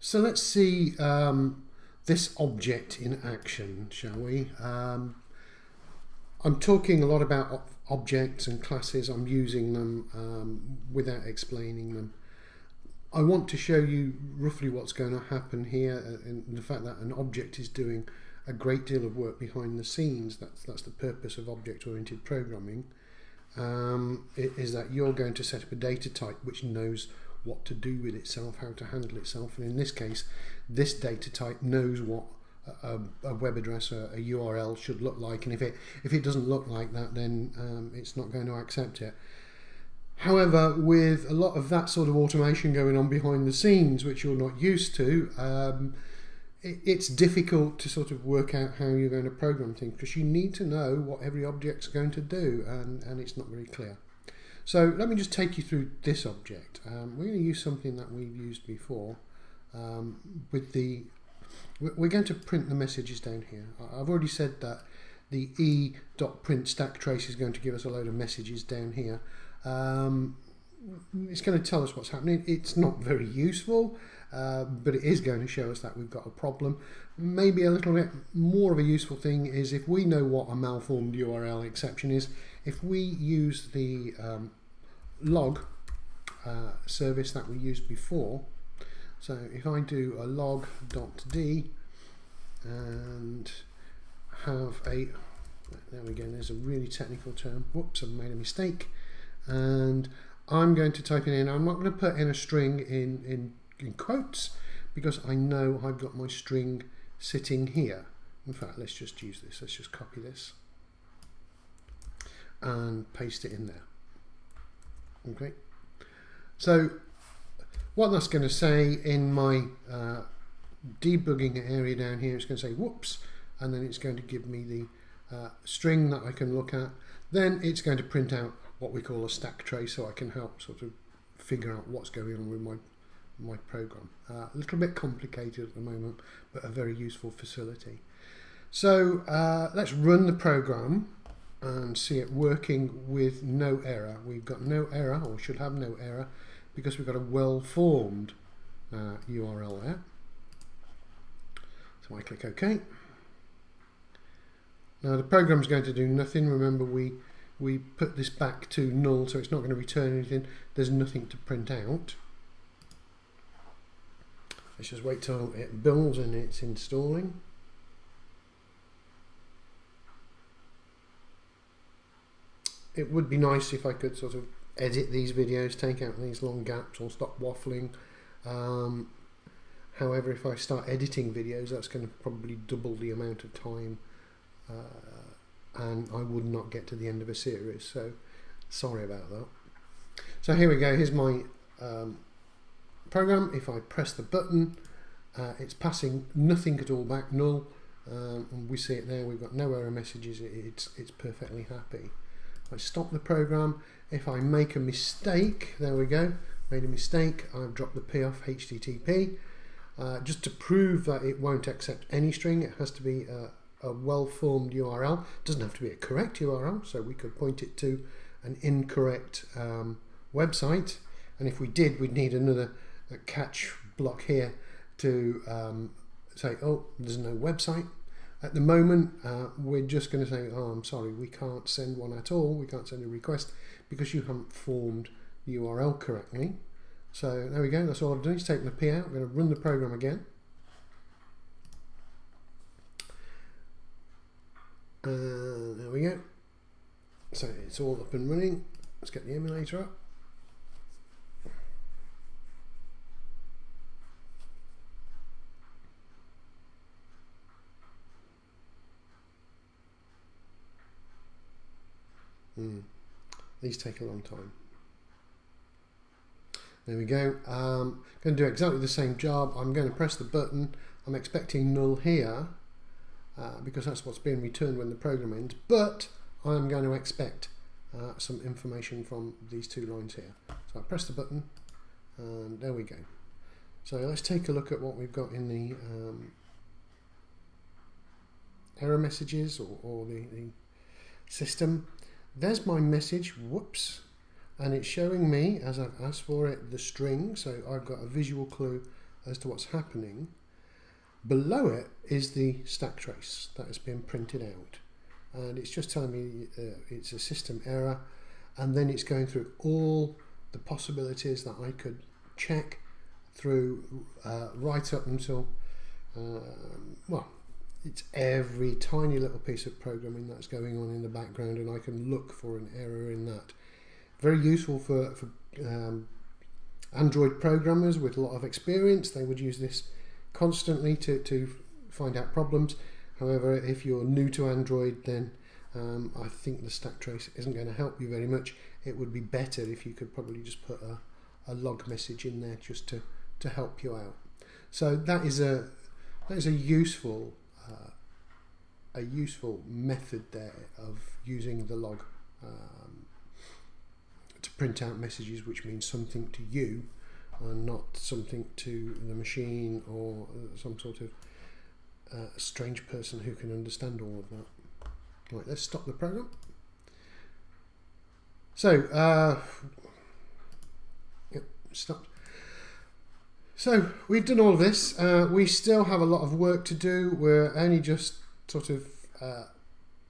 So let's see this object in action, shall we? I'm talking a lot about objects and classes. I'm using them without explaining them. I want to show you roughly what's going to happen here, and the fact that an object is doing a great deal of work behind the scenes. That's the purpose of object-oriented programming. Is that you're going to set up a data type which knows what to do with itself, how to handle itself, and in this case, this data type knows what a web address, a URL should look like, and if it doesn't look like that, then it's not going to accept it. However, with a lot of that sort of automation going on behind the scenes, which you're not used to, it's difficult to sort of work out how you're going to program things, because you need to know what every object's going to do, and it's not very clear. So let me just take you through this object. We're going to use something that we've used before. We're going to print the messages down here. I've already said that the e.print stack trace is going to give us a load of messages down here. It's going to tell us what's happening. It's not very useful, but it is going to show us that we've got a problem. Maybe a little bit more of a useful thing is if we know what a malformed URL exception is, if we use the log service that we used before. So if I do a log.d and have a, there we go, there's a really technical term, whoops, I've made a mistake, and I'm going to type it in. I'm not going to put in a string in quotes, because I know I've got my string sitting here. In fact, let's just use this. Let's just copy this and paste it in there. Okay. So what that's going to say in my debugging area down here, it's going to say whoops, and then it's going to give me the string that I can look at. Then it's going to print out what we call a stack trace, so I can help sort of figure out what's going on with my program. A little bit complicated at the moment, but a very useful facility. So let's run the program and see it working with no error. We've got no error, or should have no error, because we've got a well-formed URL there. So I click OK. Now the program's going to do nothing. Remember, we put this back to null, so it's not going to return anything. There's nothing to print out. Let's just wait till it builds and it's installing. It would be nice if I could sort of edit these videos, take out these long gaps, or stop waffling. However, if I start editing videos, that's going to probably double the amount of time, and I would not get to the end of a series, so sorry about that. So here we go, here's my program. If I press the button, it's passing nothing at all back, null, and we see it there. We've got no error messages. It's perfectly happy. I stop the program. If I make a mistake, there we go, made a mistake, I've dropped the P off HTTP. Just to prove that it won't accept any string, it has to be a well-formed URL. It doesn't have to be a correct URL, so we could point it to an incorrect website, and if we did, we'd need another catch block here to say, oh, there's no website. At the moment, we're just going to say, oh, I'm sorry, we can't send one at all. We can't send a request because you haven't formed the URL correctly. So there we go. That's all I've done. It's taken the P out. I'm going to run the program again. There we go. So it's all up and running. Let's get the emulator up. These take a long time. There we go. I'm going to do exactly the same job. I'm going to press the button. I'm expecting null here because that's what's being returned when the program ends, but I'm going to expect some information from these two lines here. So I press the button and there we go. So let's take a look at what we've got in the error messages or the system. There's my message, whoops, and it's showing me, as I've asked for it, the string. So I've got a visual clue as to what's happening. Below it is the stack trace that has been printed out, and it's just telling me it's a system error, and then it's going through all the possibilities that I could check through right up until well, it's every tiny little piece of programming that's going on in the background, and I can look for an error in that. Very useful for Android programmers with a lot of experience. They would use this constantly to find out problems. However, if you're new to Android, then I think the stack trace isn't going to help you very much. It would be better if you could probably just put a log message in there just to help you out. So that is a useful method there of using the log to print out messages which mean something to you and not something to the machine or some sort of strange person who can understand all of that. Right, let's stop the program. So, stopped. So we've done all of this. We still have a lot of work to do. We're only just sort of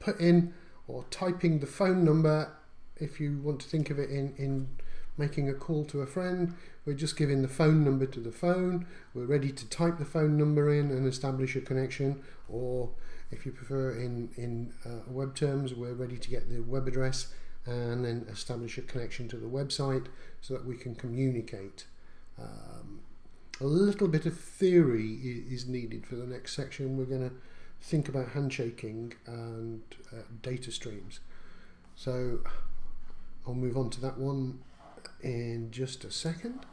putting or typing the phone number. If you want to think of it in making a call to a friend, we're just giving the phone number to the phone. We're ready to type the phone number in and establish a connection, or if you prefer in web terms, we're ready to get the web address and then establish a connection to the website so that we can communicate. A little bit of theory is needed for the next section. We're going to think about handshaking and data streams. So I'll move on to that one in just a second.